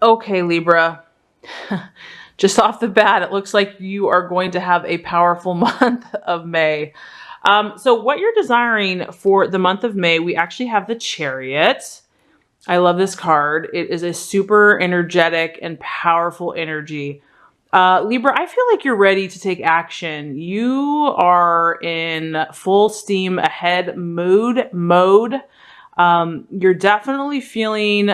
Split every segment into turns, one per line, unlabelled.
Okay, Libra. Just off the bat, it looks like you are going to have a powerful month of May. So what you're desiring for the month of May, we actually have the Chariot. I love this card. It is a super energetic and powerful energy. Libra, I feel like you're ready to take action. You are in full steam ahead mode. You're definitely feeling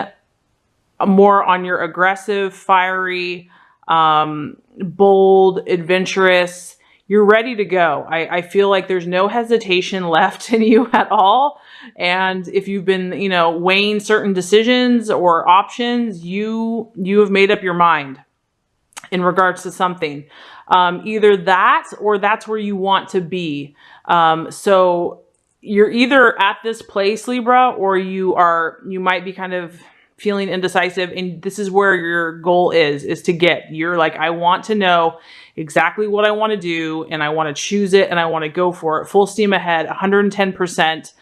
more on your aggressive, fiery, bold, adventurous. You're ready to go. I feel like there's no hesitation left in you at all. And if you've been, weighing certain decisions or options, you have made up your mind in regards to something. Either that or that's where you want to be. So you're either at this place, Libra, or you might be kind of feeling indecisive, and this is where your goal is to get. You're like, I want to know exactly what I want to do, and I want to choose it, and I want to go for it. Full steam ahead, 110%.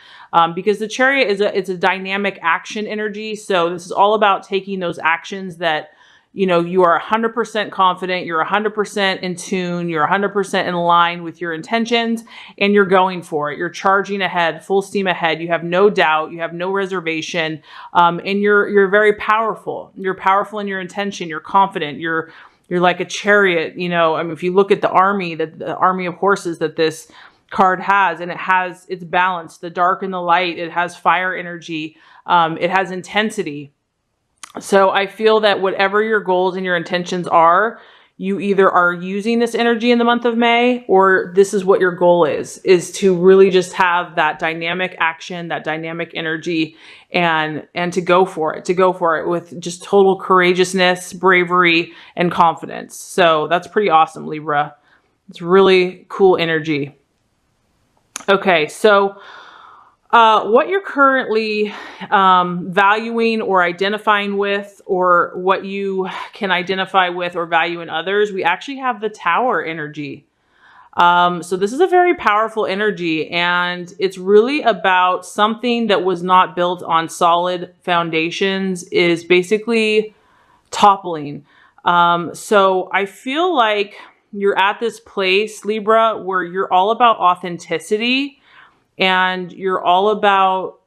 Because the Chariot it's a dynamic action energy. So this is all about taking those actions that, you are 100% confident, you're 100% in tune, you're 100% in line with your intentions, and you're going for it. You're charging ahead, full steam ahead. You have no doubt, you have no reservation, and you're very powerful. You're powerful in your intention. You're confident. You're like a chariot. If you look at the army of horses that this card has, and it's balanced, the dark and the light. It has fire energy. It has intensity. So I feel that whatever your goals and your intentions are, you either are using this energy in the month of May, or this is what your goal is to really just have that dynamic action, that dynamic energy, and to go for it with just total courageousness, bravery, and confidence. So that's pretty awesome, Libra. It's really cool energy. Okay, so what you're currently valuing or identifying with, or what you can identify with or value in others, we actually have the Tower energy. So this is a very powerful energy, and it's really about something that was not built on solid foundations is basically toppling. So I feel like you're at this place, Libra, where you're all about authenticity. And you're all about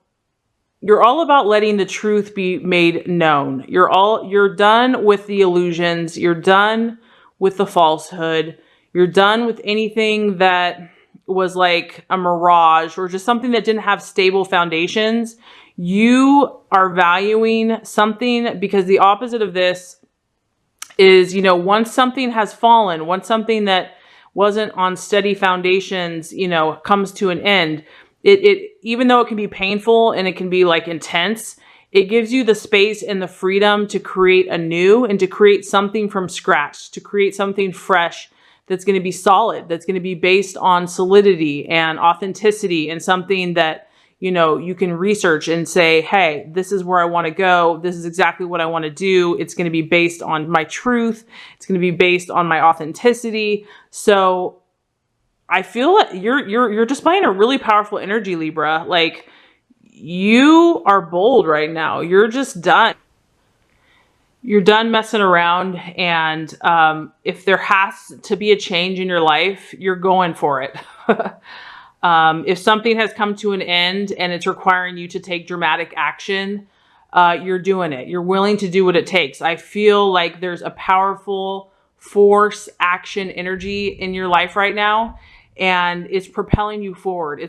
letting the truth be made known. You're done with the illusions. You're done with the falsehood. You're done with anything that was like a mirage or just something that didn't have stable foundations. You are valuing something, because the opposite of this is, once something has fallen, once something that wasn't on steady foundations, comes to an end, it even though it can be painful and it can be like intense, it gives you the space and the freedom to create anew and to create something from scratch, to create something fresh that's going to be solid, that's going to be based on solidity and authenticity, and something that, you can research and say, hey, this is where I want to go. This is exactly what I want to do. It's going to be based on my truth. It's going to be based on my authenticity. So I feel like you're displaying a really powerful energy, Libra. Like, you are bold right now. You're just done. You're done messing around. And if there has to be a change in your life, you're going for it. If something has come to an end and it's requiring you to take dramatic action, you're doing it. You're willing to do what it takes. I feel like there's a powerful force, action, energy in your life right now, and it's propelling you forward.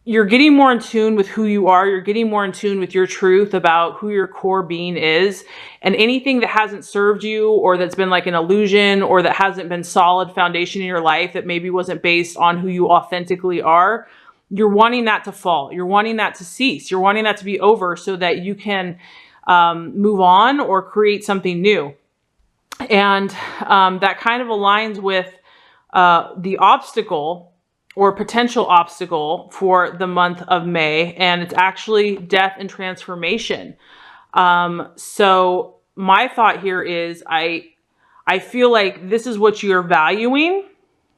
You're getting more in tune with who you are. You're getting more in tune with your truth about who your core being is. And anything that hasn't served you, or that's been like an illusion, or that hasn't been solid foundation in your life, that maybe wasn't based on who you authentically are, you're wanting that to fall. You're wanting that to cease. You're wanting that to be over so that you can move on or create something new. And that kind of aligns with the obstacle or potential obstacle for the month of May, and it's actually death and transformation. So my thought here is I feel like this is what you're valuing,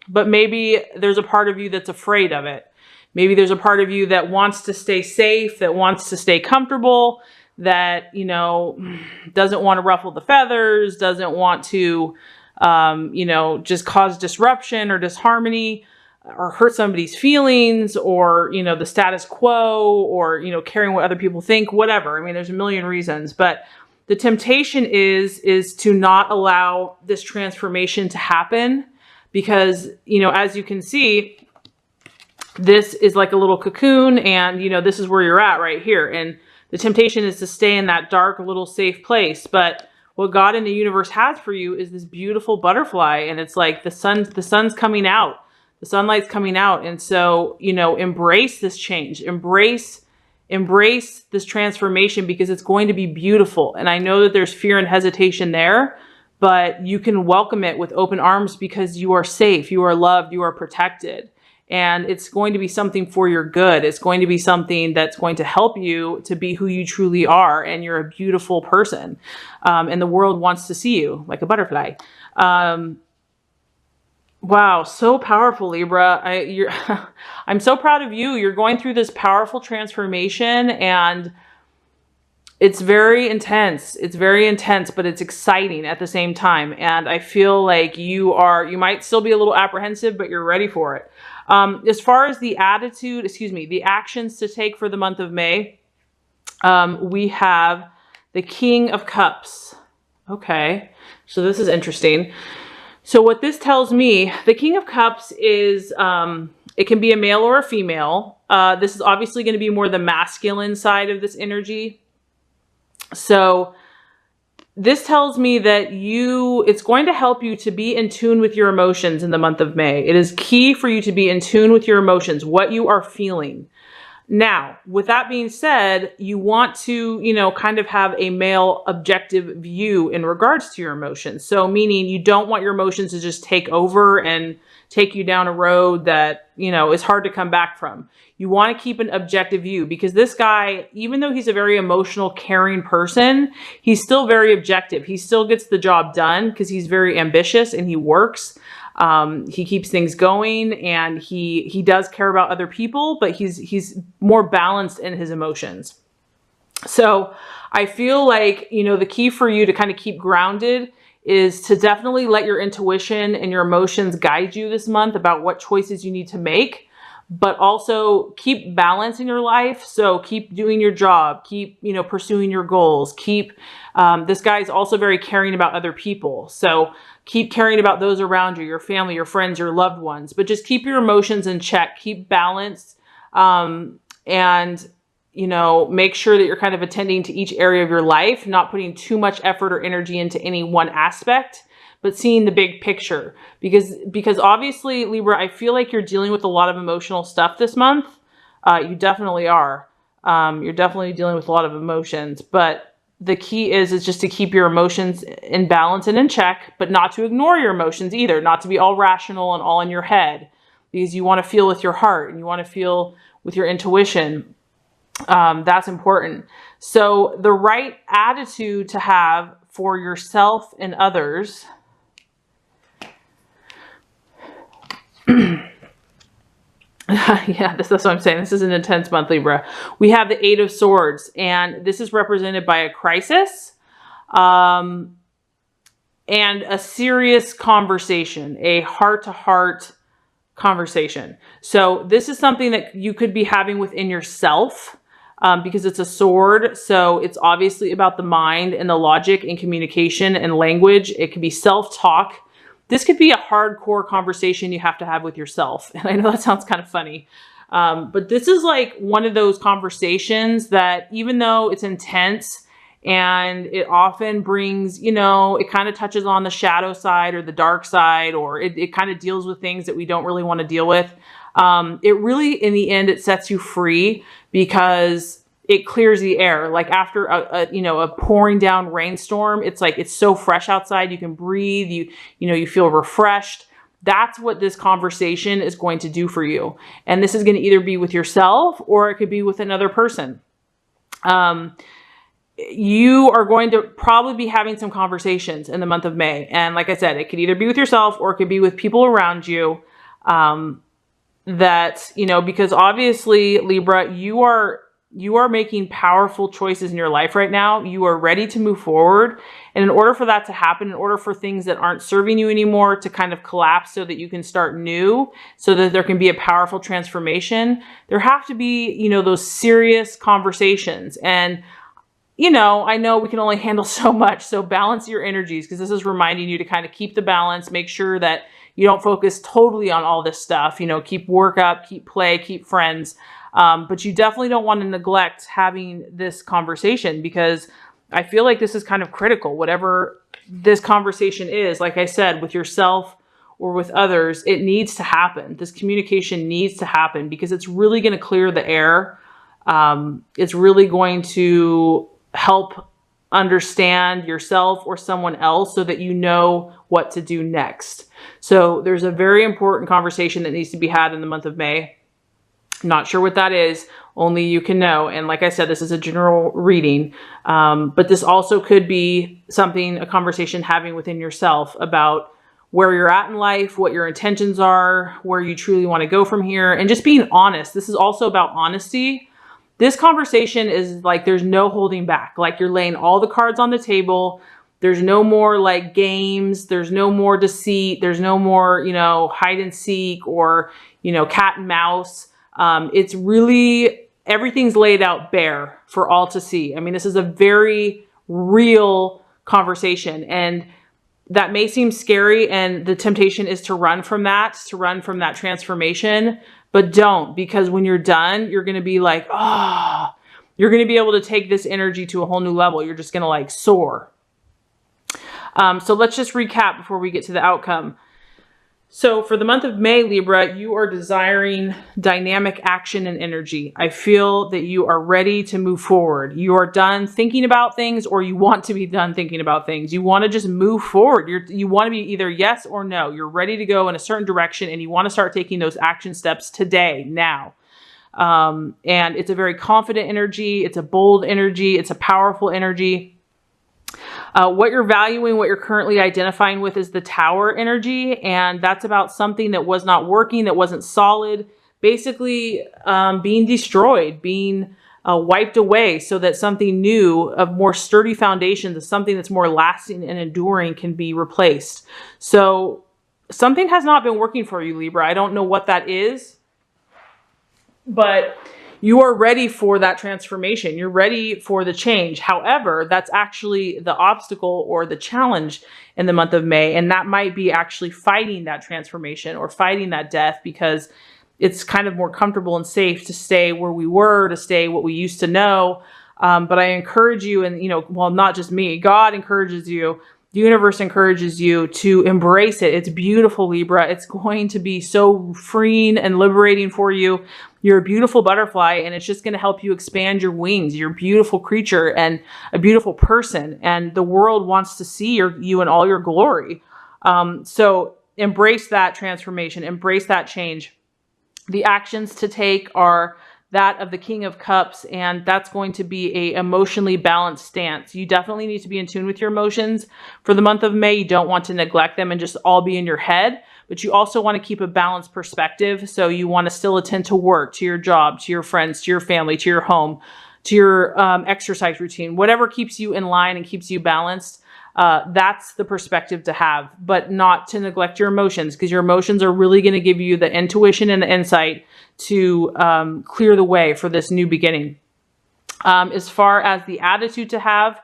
but maybe there's a part of you that's afraid of it. Maybe there's a part of you that wants to stay safe, that wants to stay comfortable, that, you know, doesn't want to ruffle the feathers, doesn't want to, you know, just cause disruption or disharmony or hurt somebody's feelings, or, you know, the status quo, or, you know, caring what other people think, whatever. I mean, there's a million reasons, but the temptation is to not allow this transformation to happen, because, you know, as you can see, this is like a little cocoon, and, you know, this is where you're at right here. And the temptation is to stay in that dark, little safe place. But what God and the universe has for you is this beautiful butterfly. And it's like the sun's coming out, the sunlight's coming out. And so, you know, embrace this change, embrace this transformation, because it's going to be beautiful. And I know that there's fear and hesitation there, but you can welcome it with open arms, because you are safe, you are loved, you are protected. And it's going to be something for your good. It's going to be something that's going to help you to be who you truly are. And you're a beautiful person. And the world wants to see you like a butterfly. Wow, so powerful, Libra. I'm so proud of you. You're going through this powerful transformation, and it's very intense. It's very intense, but it's exciting at the same time. And I feel like you might still be a little apprehensive, but you're ready for it. As far as the the actions to take for the month of May, we have the King of Cups. Okay, so this is interesting. So what this tells me, the King of Cups is, it can be a male or a female. This is obviously going to be more the masculine side of this energy. So this tells me that it's going to help you to be in tune with your emotions in the month of May. It is key for you to be in tune with your emotions, what you are feeling. Now, with that being said, you want to, you know, kind of have a male objective view in regards to your emotions. So meaning you don't want your emotions to just take over and take you down a road that, you know, is hard to come back from. You want to keep an objective view, because this guy, even though he's a very emotional, caring person, he's still very objective. He still gets the job done because he's very ambitious and he works. He keeps things going, and he does care about other people, but he's more balanced in his emotions. So I feel like, you know, the key for you to kind of keep grounded is to definitely let your intuition and your emotions guide you this month about what choices you need to make, but also keep balance in your life. So keep doing your job, keep, you know, pursuing your goals, this guy is also very caring about other people. So keep caring about those around you, your family, your friends, your loved ones, but just keep your emotions in check, keep balance, and, you know, make sure that you're kind of attending to each area of your life, not putting too much effort or energy into any one aspect, but seeing the big picture. Because obviously, Libra, I feel like you're dealing with a lot of emotional stuff this month. You definitely are. You're definitely dealing with a lot of emotions, but the key is just to keep your emotions in balance and in check, but not to ignore your emotions either, not to be all rational and all in your head, because you want to feel with your heart and you want to feel with your intuition. That's important. So the right attitude to have for yourself and others. Yeah, that's what I'm saying. This is an intense month, Libra. We have the Eight of Swords, and this is represented by a crisis, and a serious conversation, a heart-to-heart conversation. So this is something that you could be having within yourself, because it's a sword. So it's obviously about the mind and the logic and communication and language. It could be self-talk. This could be a hardcore conversation you have to have with yourself. And I know that sounds kind of funny, but this is like one of those conversations that, even though it's intense and it often brings, you know, it kind of touches on the shadow side or the dark side, or it kind of deals with things that we don't really want to deal with. It really, in the end, it sets you free, because it clears the air. Like after a pouring down rainstorm, it's like, it's so fresh outside. You can breathe, you feel refreshed. That's what this conversation is going to do for you. And this is going to either be with yourself, or it could be with another person. You are going to probably be having some conversations in the month of May. And like I said, it could either be with yourself, or it could be with people around you, that, because obviously, Libra, You are making powerful choices in your life right now. You are ready to move forward. And in order for that to happen, in order for things that aren't serving you anymore to kind of collapse so that you can start new, so that there can be a powerful transformation, there have to be, you know, those serious conversations. And, you know, I know we can only handle so much. So balance your energies, because this is reminding you to kind of keep the balance, make sure that you don't focus totally on all this stuff, you know, keep work up, keep play, keep friends. But you definitely don't want to neglect having this conversation, because I feel like this is kind of critical. Whatever this conversation is, like I said, with yourself or with others, it needs to happen. This communication needs to happen, because it's really going to clear the air. It's really going to help understand yourself or someone else so that you know what to do next. So there's a very important conversation that needs to be had in the month of May. Not sure what that is. Only you can know. And like I said, this is a general reading. But this also could be something, a conversation having within yourself about where you're at in life, what your intentions are, where you truly want to go from here, and just being honest. This is also about honesty. This conversation is like, there's no holding back. Like, you're laying all the cards on the table. There's no more like games. There's no more deceit. There's no more, you know, hide and seek or, you know, cat and mouse. It's really, everything's laid out bare for all to see. I mean, this is a very real conversation, and that may seem scary, and the temptation is to run from that transformation, but don't, because when you're done, you're going to be like, oh, you're going to be able to take this energy to a whole new level. You're just going to like soar. So let's just recap before we get to the outcome. So for the month of May, Libra, you are desiring dynamic action and energy. I feel that you are ready to move forward. You are done thinking about things, or you want to be done thinking about things. You want to just move forward. You want to be either yes or no. You're ready to go in a certain direction, and you want to start taking those action steps today, now. And it's a very confident energy. It's a bold energy. It's a powerful energy. What you're valuing, what you're currently identifying with, is the Tower energy. And that's about something that was not working, that wasn't solid, basically being destroyed, being wiped away, so that something new, of more sturdy foundations, something that's more lasting and enduring, can be replaced. So something has not been working for you, Libra. I don't know what that is, but you are ready for that transformation. You're ready for the change. However, that's actually the obstacle or the challenge in the month of May. And that might be actually fighting that transformation or fighting that death, because it's kind of more comfortable and safe to stay where we were, to stay what we used to know. But I encourage you, and, you know, well, not just me, God encourages you, the universe encourages you to embrace it. It's beautiful, Libra. It's going to be so freeing and liberating for you. You're a beautiful butterfly, and it's just going to help you expand your wings. You're a beautiful creature and a beautiful person, and the world wants to see you in all your glory. So embrace that transformation, embrace that change. The actions to take are that of the King of Cups, and that's going to be a emotionally balanced stance. You definitely need to be in tune with your emotions for the month of May. You don't want to neglect them and just all be in your head, but you also want to keep a balanced perspective. So you want to still attend to work, to your job, to your friends, to your family, to your home, to your exercise routine, whatever keeps you in line and keeps you balanced. That's the perspective to have, but not to neglect your emotions, because your emotions are really going to give you the intuition and the insight to clear the way for this new beginning. As far as the attitude to have,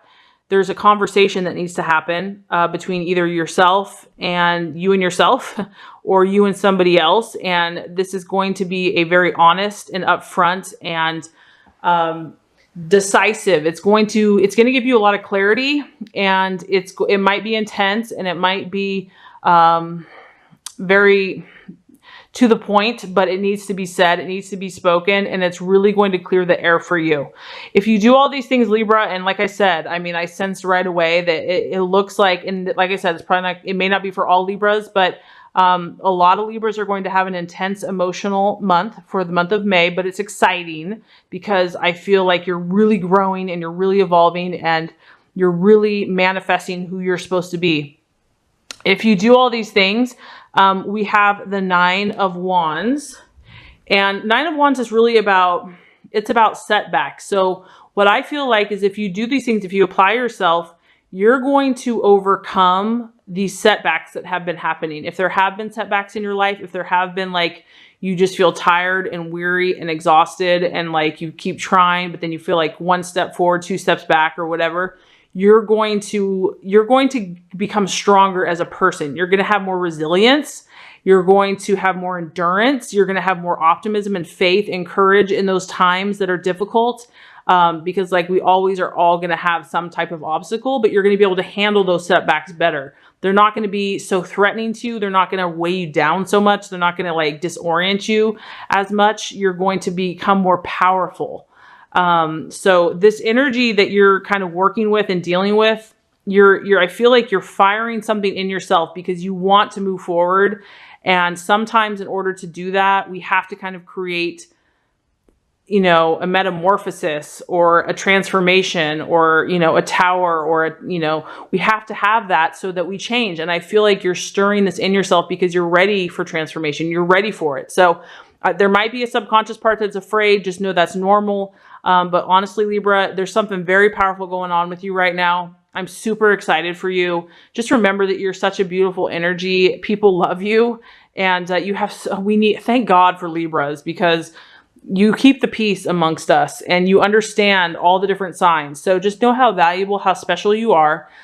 there's a conversation that needs to happen between either yourself and yourself, or you and somebody else. And this is going to be a very honest and upfront and decisive. It's going to give you a lot of clarity, and it might be intense, and it might be very to the point, but it needs to be said, it needs to be spoken, and it's really going to clear the air for you. If you do all these things, Libra, and like I said, I mean, I sensed right away that it looks like, and like I said, it's probably not, it may not be for all Libras, but a lot of Libras are going to have an intense emotional month for the month of May, but it's exciting because I feel like you're really growing and you're really evolving and you're really manifesting who you're supposed to be. If you do all these things, we have the Nine of Wands, and Nine of Wands is really about it's about setbacks. So what I feel like is if you do these things, if you apply yourself, you're going to overcome these setbacks that have been happening. If there have been setbacks in your life, if there have been like, you just feel tired and weary and exhausted and like you keep trying, but then you feel like one step forward, two steps back or whatever, you're going to become stronger as a person. You're going to have more resilience. You're going to have more endurance. You're going to have more optimism and faith and courage in those times that are difficult. Because like we always are all going to have some type of obstacle, but you're going to be able to handle those setbacks better. They're not going to be so threatening to you. They're not going to weigh you down so much. They're not going to like disorient you as much. You're going to become more powerful. So this energy that you're kind of working with and dealing with, I feel like you're firing something in yourself because you want to move forward. And sometimes in order to do that, we have to kind of create, you know, a metamorphosis or a transformation or, you know, a tower or, we have to have that so that we change. And I feel like you're stirring this in yourself because you're ready for transformation. You're ready for it. So there might be a subconscious part that's afraid. Just know that's normal. But honestly, Libra, there's something very powerful going on with you right now. I'm super excited for you. Just remember that you're such a beautiful energy. People love you. And thank God for Libras, because you keep the peace amongst us and you understand all the different signs. So just know how valuable, how special you are.